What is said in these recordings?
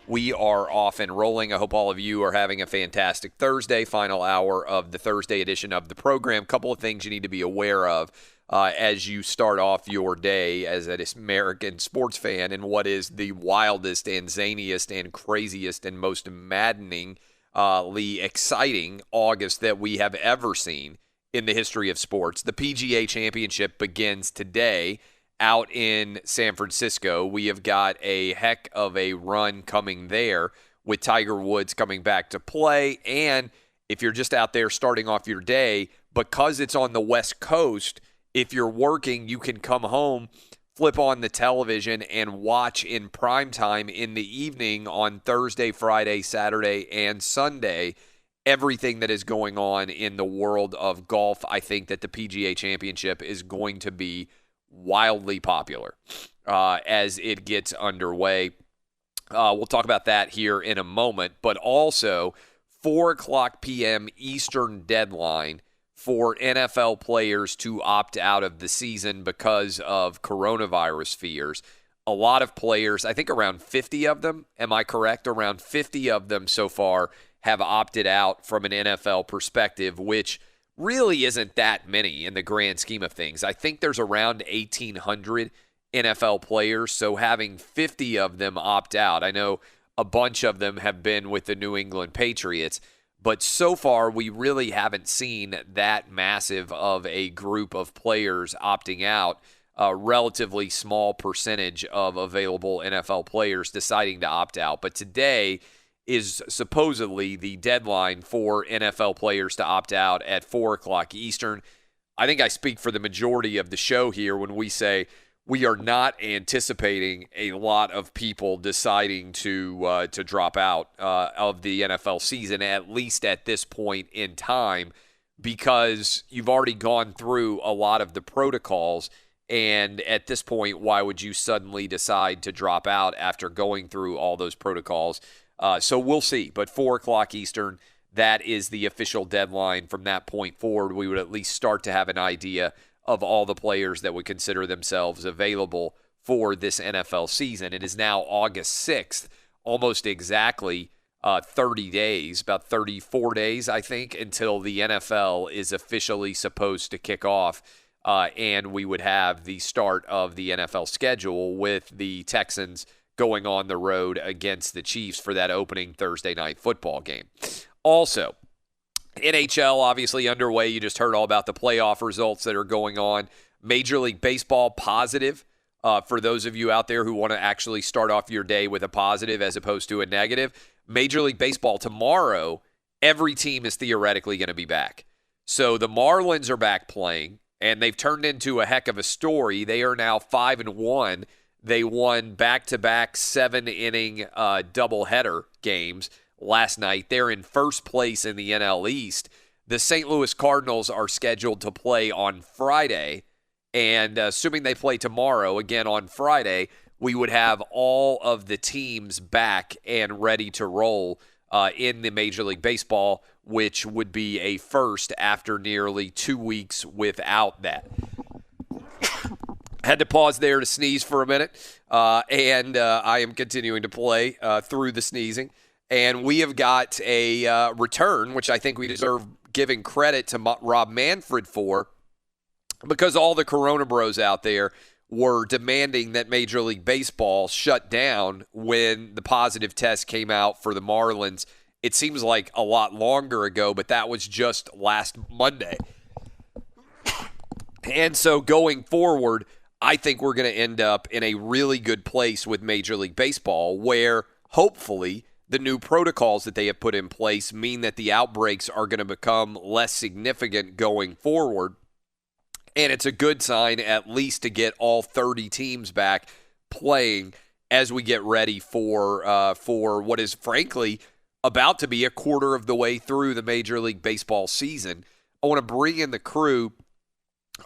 we are off and rolling. I hope all of you are having a fantastic Thursday, final hour of the Thursday edition of the program. Couple of things you need to be aware of as you start off your day as an American sports fan in what is the wildest and zaniest and craziest and most maddeningly exciting August that we have ever seen in the history of sports. The PGA Championship begins today out in San Francisco. We have got a heck of a run coming there with Tiger Woods coming back to play. And if you're just out there starting off your day, because it's on the West Coast, if you're working, you can come home, flip on the television, and watch in prime time in the evening on Thursday, Friday, Saturday, and Sunday everything that is going on in the world of golf. I think that the PGA Championship is going to be wildly popular as it gets underway. We'll talk about that here in a moment, but also 4 o'clock p.m. Eastern deadline for NFL players to opt out of the season because of coronavirus fears. A lot of players, I think around 50 of them, am I correct? Around 50 of them so far have opted out from an NFL perspective, which really isn't that many in the grand scheme of things. I think there's around 1,800 NFL players, so having 50 of them opt out, I know a bunch of them have been with the New England Patriots, but so far we really haven't seen that massive of a group of players opting out, a relatively small percentage of available NFL players deciding to opt out. But today is supposedly the deadline for NFL players to opt out at 4 o'clock Eastern. I think I speak for the majority of the show here when we say we are not anticipating a lot of people deciding to drop out of the NFL season, at least at this point in time, because you've already gone through a lot of the protocols. And at this point, why would you suddenly decide to drop out after going through all those protocols? So we'll see. But 4 o'clock Eastern, that is the official deadline. From that point forward, we would at least start to have an idea of all the players that would consider themselves available for this NFL season. It is now August 6th, almost exactly 30 days, about 34 days, I think, until the NFL is officially supposed to kick off. And we would have the start of the NFL schedule with the Texans going on the road against the Chiefs for that opening Thursday night football game. Also, NHL obviously underway. You just heard all about the playoff results that are going on. Major League Baseball positive. For those of you out there who want to actually start off your day with a positive as opposed to a negative, Major League Baseball tomorrow, every team is theoretically going to be back. So the Marlins are back playing, and they've turned into a heck of a story. They are now 5-1. They won back-to-back 7-inning doubleheader games last night. They're in first place in the NL East. The St. Louis Cardinals are scheduled to play on Friday, and assuming they play tomorrow, again on Friday, we would have all of the teams back and ready to roll in the Major League Baseball, which would be a first after nearly 2 weeks without that. Had to pause there to sneeze for a minute, and I am continuing to play through the sneezing. And we have got a return, which I think we deserve giving credit to Rob Manfred for, because all the Corona bros out there were demanding that Major League Baseball shut down when the positive test came out for the Marlins. It seems like a lot longer ago, but that was just last Monday. And so going forward, I think we're going to end up in a really good place with Major League Baseball where hopefully the new protocols that they have put in place mean that the outbreaks are going to become less significant going forward. And it's a good sign at least to get all 30 teams back playing as we get ready for what is frankly about to be a quarter of the way through the Major League Baseball season. I want to bring in the crew.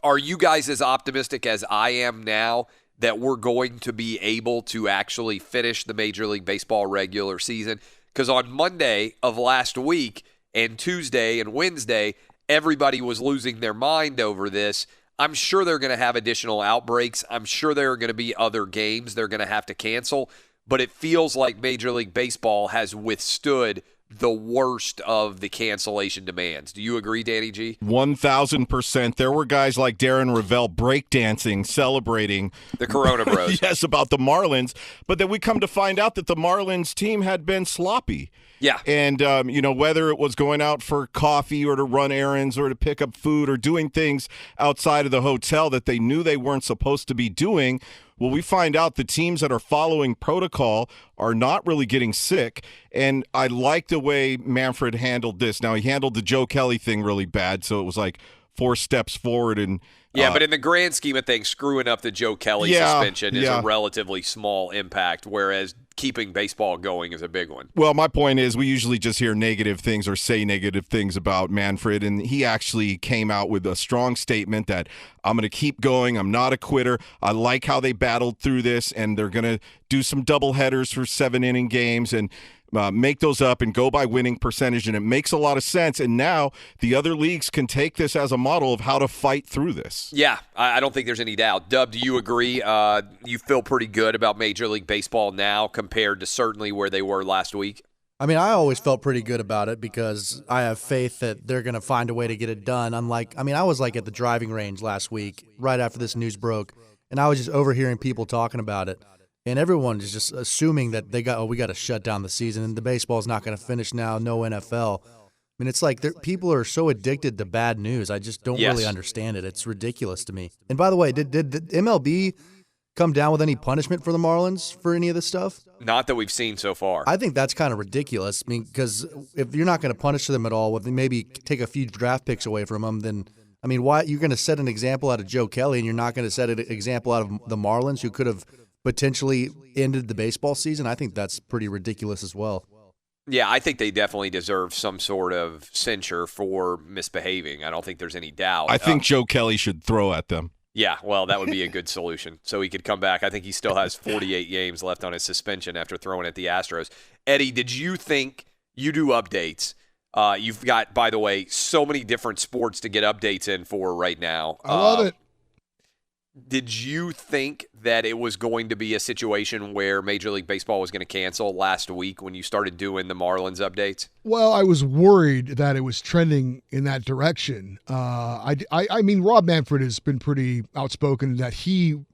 Are you guys as optimistic as I am now that we're going to be able to actually finish the Major League Baseball regular season? Because on Monday of last week and Tuesday and Wednesday, everybody was losing their mind over this. I'm sure they're going to have additional outbreaks. I'm sure there are going to be other games they're going to have to cancel. but it feels like Major League Baseball has withstood the worst of the cancellation demands. Do you agree, Danny G? 1,000%. There were guys like Darren Ravel breakdancing, celebrating the Corona Bros. Yes, about the Marlins. But then we come to find out that the Marlins team had been sloppy. Yeah. And, whether it was going out for coffee or to run errands or to pick up food or doing things outside of the hotel that they knew they weren't supposed to be doing, well, we find out the teams that are following protocol are not really getting sick. And I like the way Manfred handled this. Now, he handled the Joe Kelly thing really bad, so it was like 4 steps forward. And yeah, but in the grand scheme of things, screwing up the Joe Kelly suspension is a relatively small impact, whereas keeping baseball going is a big one. Well, my point is we usually just hear negative things or say negative things about Manfred, and he actually came out with a strong statement that I'm going to keep going. I'm not a quitter. I like how they battled through this, and they're going to do some double headers for 7-inning games and make those up and go by winning percentage, and it makes a lot of sense. And now the other leagues can take this as a model of how to fight through this. Yeah, I don't think there's any doubt. Dub, do you agree? You feel pretty good about Major League Baseball now compared to certainly where they were last week? I mean, I always felt pretty good about it because I have faith that they're going to find a way to get it done. I was like at the driving range last week right after this news broke, and I was just overhearing people talking about it. And everyone is just assuming that we got to shut down the season, and the baseball's not going to finish now, no NFL. I mean, it's like people are so addicted to bad news. I just don't really understand it. It's ridiculous to me. And by the way, did the MLB come down with any punishment for the Marlins for any of this stuff? Not that we've seen so far. I think that's kind of ridiculous. I mean, because if you're not going to punish them at all, with maybe take a few draft picks away from them, then I mean, why you're going to set an example out of Joe Kelly, and you're not going to set an example out of the Marlins, who could have potentially ended the baseball season? I think that's pretty ridiculous as well. Yeah, I think they definitely deserve some sort of censure for misbehaving. I don't think there's any doubt. I think Joe Kelly should throw at them. Yeah, well, that would be a good solution. So he could come back. I think he still has 48 games left on his suspension after throwing at the Astros. Eddie, did you think you do updates? You've got, by the way, so many different sports to get updates in for right now. I love it. Did you think that it was going to be a situation where Major League Baseball was going to cancel last week when you started doing the Marlins updates? Well, I was worried that it was trending in that direction. I mean, Rob Manfred has been pretty outspoken that he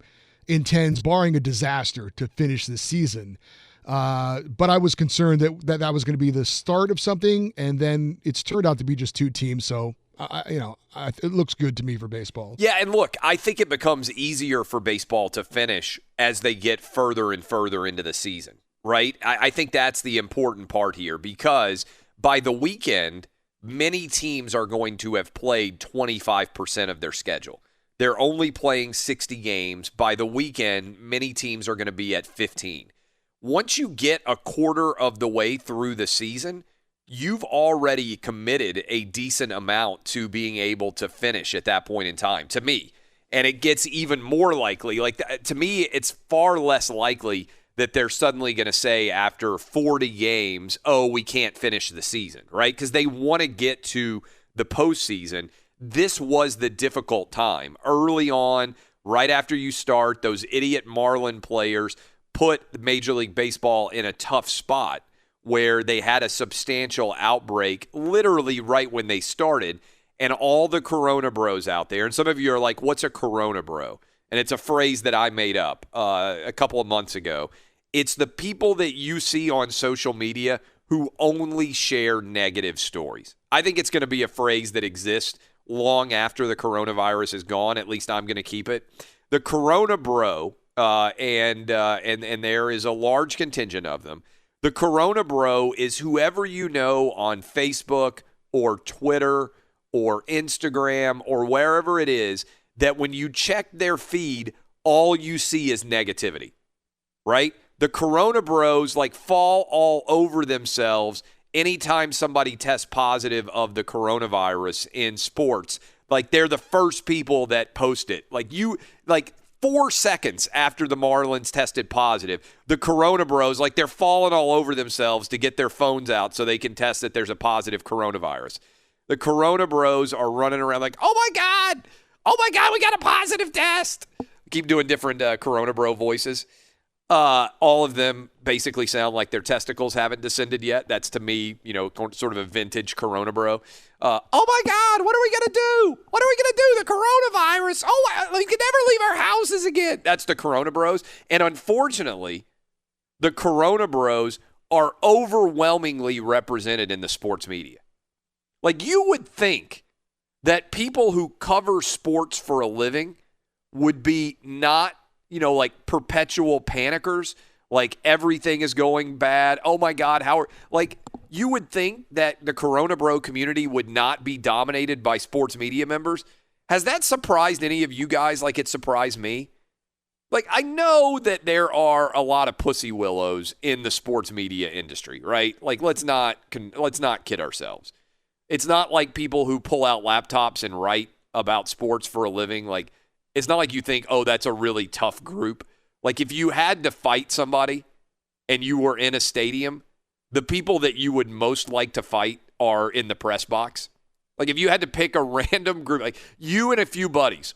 intends, barring a disaster, to finish the season. But I was concerned that was going to be the start of something, and then it's turned out to be just 2 teams. So, it looks good to me for baseball. Yeah, and look, I think it becomes easier for baseball to finish as they get further and further into the season, right? I think that's the important part here, because by the weekend, many teams are going to have played 25% of their schedule. They're only playing 60 games. By the weekend, many teams are going to be at 15. Once you get a quarter of the way through the season, you've already committed a decent amount to being able to finish at that point in time, to me. And it gets even more likely. To me, it's far less likely that they're suddenly going to say after 40 games, oh, we can't finish the season, right? Because they want to get to the postseason. This was the difficult time. Early on, right after you start, those idiot Marlin players put Major League Baseball in a tough spot where they had a substantial outbreak literally right when they started, and all the Corona Bros out there, and some of you are like, what's a Corona Bro? And it's a phrase that I made up a couple of months ago. It's the people that you see on social media who only share negative stories. I think it's going to be a phrase that exists long after the coronavirus is gone. At least I'm going to keep it. The Corona Bro, and there is a large contingent of them. The Corona Bro is whoever you know on Facebook or Twitter or Instagram or wherever it is that when you check their feed, all you see is negativity, right? The Corona Bros fall all over themselves anytime somebody tests positive of the coronavirus in sports. They're the first people that post it. 4 seconds after the Marlins tested positive, the Corona Bros, they're falling all over themselves to get their phones out so they can test that there's a positive coronavirus. The Corona Bros are running around oh my God, we got a positive test. Keep doing different Corona Bro voices. All of them basically sound like their testicles haven't descended yet. That's, to me, sort of a vintage Corona bro. Oh, my God, what are we going to do? What are we going to do? The coronavirus. Oh, we can never leave our houses again. That's the Corona bros. And unfortunately, the Corona bros are overwhelmingly represented in the sports media. Like, you would think that people who cover sports for a living would be not, like perpetual panickers, like everything is going bad. Oh my God, you would think that the Corona Bro community would not be dominated by sports media members. Has that surprised any of you guys like it surprised me? Like, I know that there are a lot of pussy willows in the sports media industry, right? Like, let's not kid ourselves. It's not like people who pull out laptops and write about sports for a living. Like, it's not like you think, oh, that's a really tough group. Like, if you had to fight somebody and you were in a stadium, the people that you would most like to fight are in the press box. Like, if you had to pick a random group, like you and a few buddies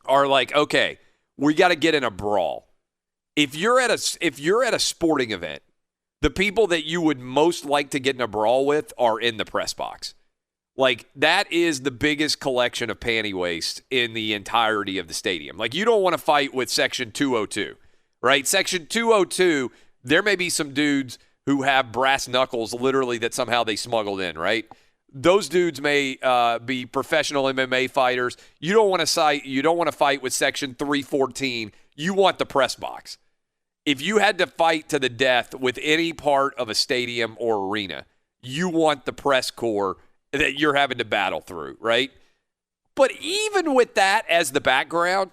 are like, okay, we got to get in a brawl. If you're at a sporting event, the people that you would most like to get in a brawl with are in the press box. Like, that is the biggest collection of panty waste in the entirety of the stadium. Like, you don't want to fight with Section 202, right? Section 202, there may be some dudes who have brass knuckles literally that somehow they smuggled in, right? Those dudes may be professional MMA fighters. You don't want to fight with Section 314. You want the press box. If you had to fight to the death with any part of a stadium or arena, you want the press corps that you're having to battle through, right? But even with that as the background,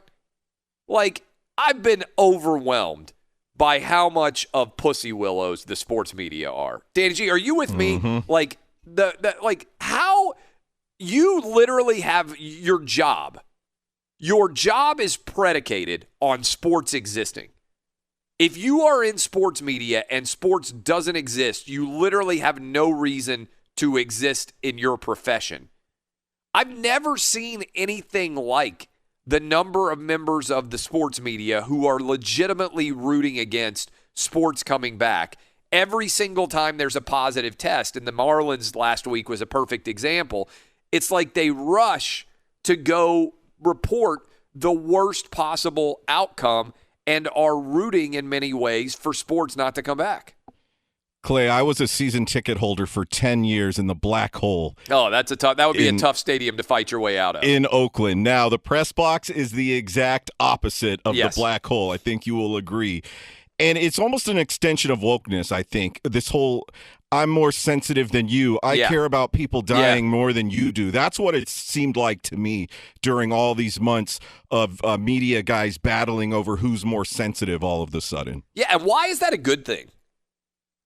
like, I've been overwhelmed by how much of pussy willows the sports media are. Danny G, are you with me? Mm-hmm. Like, like how you literally have your job. Your job is predicated on sports existing. If you are in sports media and sports doesn't exist, you literally have no reason to exist in your profession. I've never seen anything like the number of members of the sports media who are legitimately rooting against sports coming back every single time there's a positive test. And the Marlins last week was a perfect example. It's like they rush to go report the worst possible outcome and are rooting in many ways for sports not to come back. Clay, I was a season ticket holder for 10 years in the Black Hole. Oh, that would be a tough stadium to fight your way out of. In Oakland. Now, the press box is the exact opposite of the Black Hole. I think you will agree. And it's almost an extension of wokeness, I think. This whole, I'm more sensitive than you. I care about people dying more than you do. That's what it seemed like to me during all these months of media guys battling over who's more sensitive all of a sudden. Yeah, and why is that a good thing?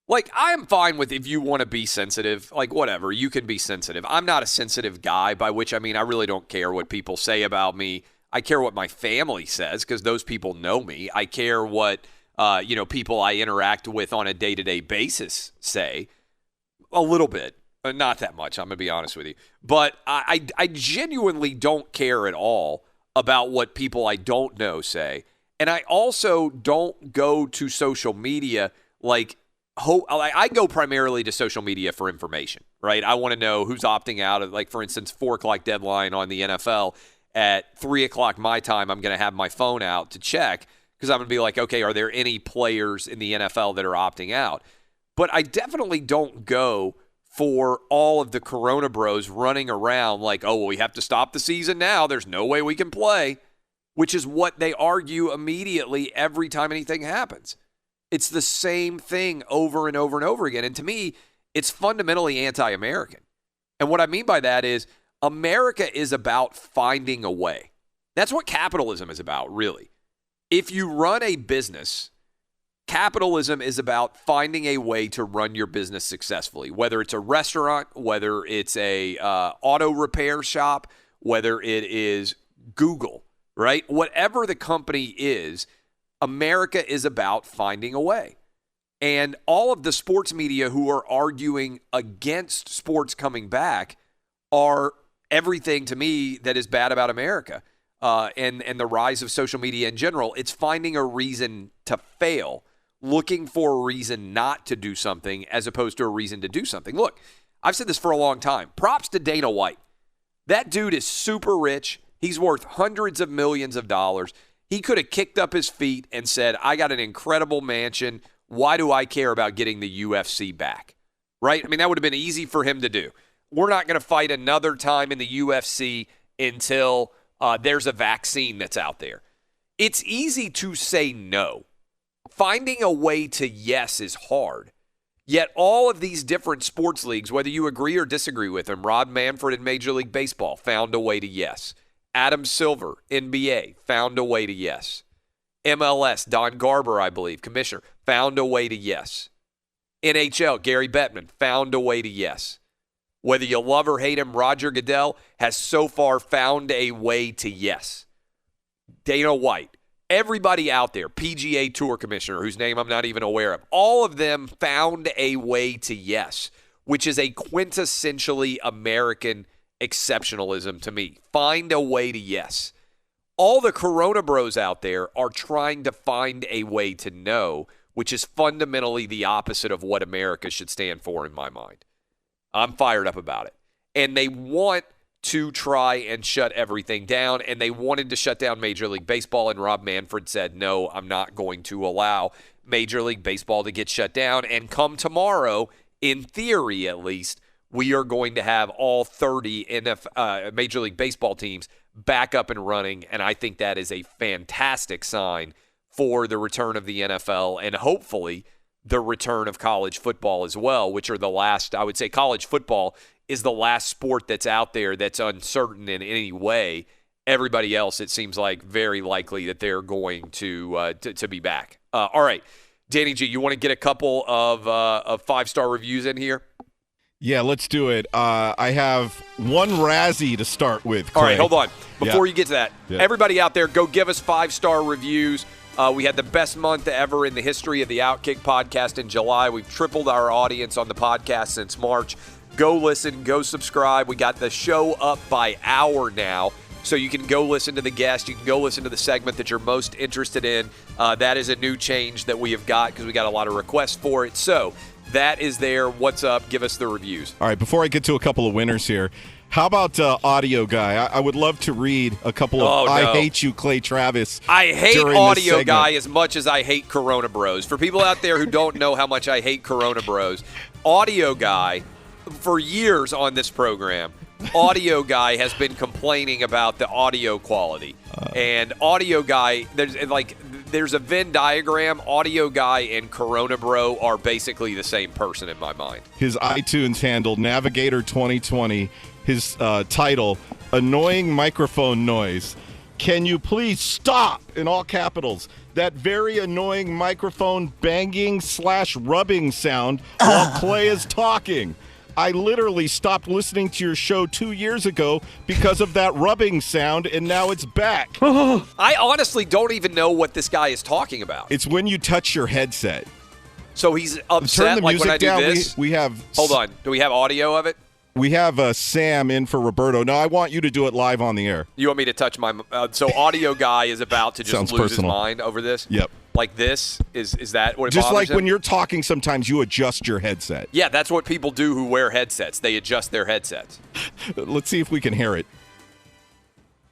Like, I am fine with if you want to be sensitive, like, whatever, you can be sensitive. I'm not a sensitive guy, by which I mean I really don't care what people say about me. I care what my family says because those people know me. I care what, people I interact with on a day-to-day basis say a little bit. Not that much, I'm going to be honest with you. But I genuinely don't care at all about what people I don't know say. And I also don't go to social media like, I go primarily to social media for information, right? I want to know who's opting out of, like, for instance, 4 o'clock deadline on the NFL. At 3 o'clock my time, I'm going to have my phone out to check because I'm going to be like, okay, are there any players in the NFL that are opting out? But I definitely don't go for all of the Corona bros running around like, oh, well, we have to stop the season now. There's no way we can play, which is what they argue immediately every time anything happens. It's the same thing over and over and over again. And to me, it's fundamentally anti-American. And what I mean by that is America is about finding a way. That's what capitalism is about, really. If you run a business, capitalism is about finding a way to run your business successfully, whether it's a restaurant, whether it's a auto repair shop, whether it is Google, right? Whatever the company is, America is about finding a way. And all of the sports media who are arguing against sports coming back are everything to me that is bad about America. and the rise of social media in general, it's finding a reason to fail, looking for a reason not to do something as opposed to a reason to do something. Look, I've said this for a long time. Props to Dana White. That dude is super rich. He's worth hundreds of millions of dollars. He could have kicked up his feet and said, I got an incredible mansion. Why do I care about getting the UFC back? Right? I mean, that would have been easy for him to do. We're not going to fight another time in the UFC until there's a vaccine that's out there. It's easy to say no. Finding a way to yes is hard. Yet all of these different sports leagues, whether you agree or disagree with them, Rob Manfred in Major League Baseball found a way to yes. Adam Silver, NBA, found a way to yes. MLS, Don Garber, I believe, commissioner, found a way to yes. NHL, Gary Bettman, found a way to yes. Whether you love or hate him, Roger Goodell has so far found a way to yes. Dana White, everybody out there, PGA Tour commissioner, whose name I'm not even aware of, all of them found a way to yes, which is a quintessentially American exceptionalism to me. Find a way to yes. All the Corona bros out there are trying to find a way to no, which is fundamentally the opposite of what America should stand for in my mind. I'm fired up about it. And they want to try and shut everything down, and they wanted to shut down Major League Baseball, and Rob Manfred said, no, I'm not going to allow Major League Baseball to get shut down. And come tomorrow, in theory at least, we are going to have all 30 Major League Baseball teams back up and running, and I think that is a fantastic sign for the return of the NFL and hopefully the return of college football as well, which are the last, I would say college football is the last sport that's out there that's uncertain in any way. Everybody else, it seems like very likely that they're going to be back. All right, Danny G, you want to get a couple of 5-star reviews in here? Yeah, let's do it. I have one Razzie to start with, Clay. All right, hold on. Before you get to that, everybody out there, go give us 5-star reviews. We had the best month ever in the history of the Outkick podcast in July. We've tripled our audience on the podcast since March. Go listen, go subscribe. We got the show up by hour now, so you can go listen to the guest. You can go listen to the segment that you're most interested in. That is a new change that we have got because we got a lot of requests for it. So that is there. What's up? Give us the reviews. All right, before I get to a couple of winners here, how about Audio Guy? I would love to read a couple of I Hate You, Clay Travis. I hate Audio Guy as much as I hate Corona Bros. For people out there who don't know how much I hate Corona Bros, Audio Guy, for years on this program, Audio Guy has been complaining about the audio quality. And Audio Guy, there's a Venn diagram. Audio Guy and Corona Bro are basically the same person in my mind. His iTunes handle, Navigator 2020. His title, Annoying Microphone Noise. Can you please stop, in all capitals, that very annoying microphone banging/rubbing sound while Clay is talking? I literally stopped listening to your show 2 years ago because of that rubbing sound, and now it's back. I honestly don't even know what this guy is talking about. It's when you touch your headset. So he's upset, Turn the like music when I do down. this? We have... Hold on. Do we have audio of it? We have Sam in for Roberto. No, I want you to do it live on the air. You want me to touch my... so Audio Guy is about to just lose his mind over this? Yep. Like this? Is that what it just bothers like him? when you're talking, sometimes you adjust your headset. Yeah, that's what people do who wear headsets. They adjust their headsets. Let's see if we can hear it.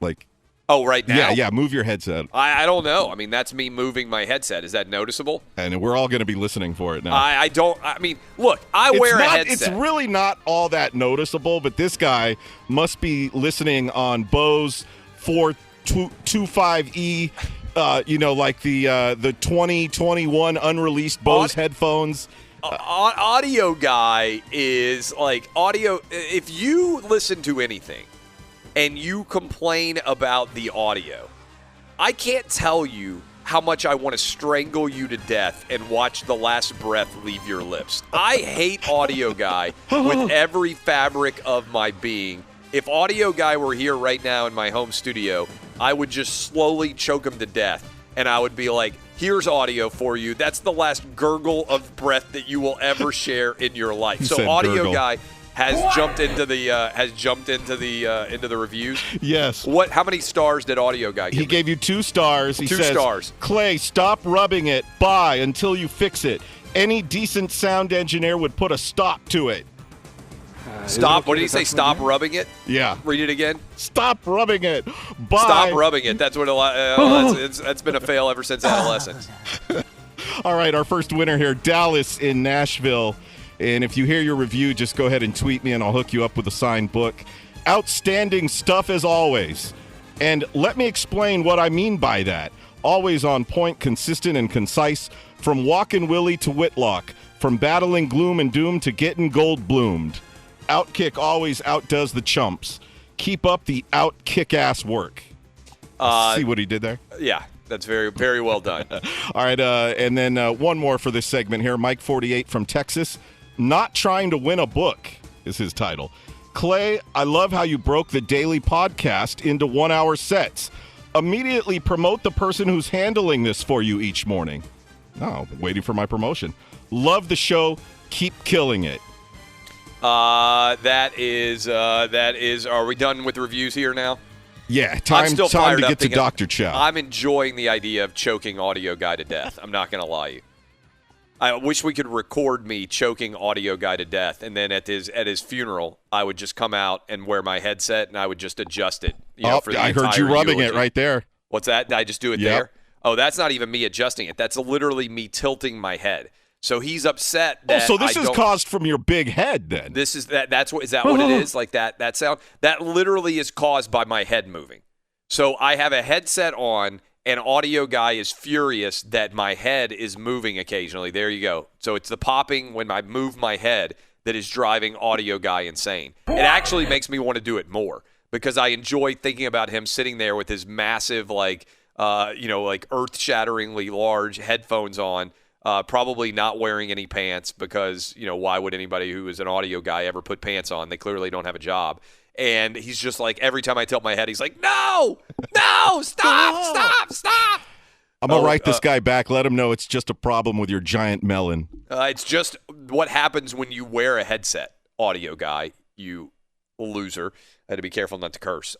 Like... Oh, right now? Yeah, move your headset. I don't know. I mean, that's me moving my headset. Is that noticeable? And we're all going to be listening for it now. I mean, look, I wear a headset. It's really not all that noticeable, but this guy must be listening on Bose 425E, like the 2021 unreleased Bose headphones. Audio Guy is like audio. If you listen to anything and you complain about the audio, I can't tell you how much I want to strangle you to death and watch the last breath leave your lips. I hate Audio Guy with every fabric of my being. If Audio Guy were here right now in my home studio, I would just slowly choke him to death, and I would be like, here's audio for you. That's the last gurgle of breath that you will ever share in your life. So Audio Guy has jumped into the reviews. Yes. How many stars did Audio Guy give? He gave you 2 stars. He 2 says, stars. Clay, stop rubbing it. Bye until you fix it. Any decent sound engineer would put a stop to it. Stop. What did he say? Stop rubbing it? Yeah. Read it again. Stop rubbing it. Bye. Stop rubbing it. That's what that's been a fail ever since adolescence. All right, our first winner here, Dallas in Nashville. And if you hear your review, just go ahead and tweet me and I'll hook you up with a signed book. Outstanding stuff as always. And let me explain what I mean by that. Always on point, consistent, and concise. From Walkin' Willie to Whitlock. From battling gloom and doom to getting gold bloomed. Outkick always outdoes the chumps. Keep up the outkick-ass work. See what he did there? Yeah, that's very, very well done. All right, and then one more for this segment here. Mike 48 from Texas. Not Trying to Win a Book is his title. Clay, I love how you broke the daily podcast into 1-hour sets. Immediately promote the person who's handling this for you each morning. Oh, waiting for my promotion. Love the show. Keep killing it. That is. Are we done with reviews here now? Yeah, time to get to Dr. Chow. I'm enjoying the idea of choking Audio Guy to death. I'm not going to lie to you. I wish we could record me choking Audio Guy to death, and then at his funeral, I would just come out and wear my headset, and I would just adjust it. For the I heard you rubbing eulogy. it right there. What's that? Did I just do it there? Oh, that's not even me adjusting it. That's literally me tilting my head. So he's upset that. So this is caused from your big head, then. This is that. That's what is that what it is? Like that sound that literally is caused by my head moving. So I have a headset on, and Audio Guy is furious that my head is moving occasionally. There you go. So it's the popping when I move my head that is driving Audio Guy insane. It actually makes me want to do it more because I enjoy thinking about him sitting there with his massive, like earth-shatteringly large headphones on. Probably not wearing any pants because, why would anybody who is an audio guy ever put pants on? They clearly don't have a job. And he's just like, every time I tilt my head, he's like, no, stop. I'm going to write this guy back. Let him know it's just a problem with your giant melon. It's just what happens when you wear a headset, Audio Guy, you loser. I had to be careful not to curse.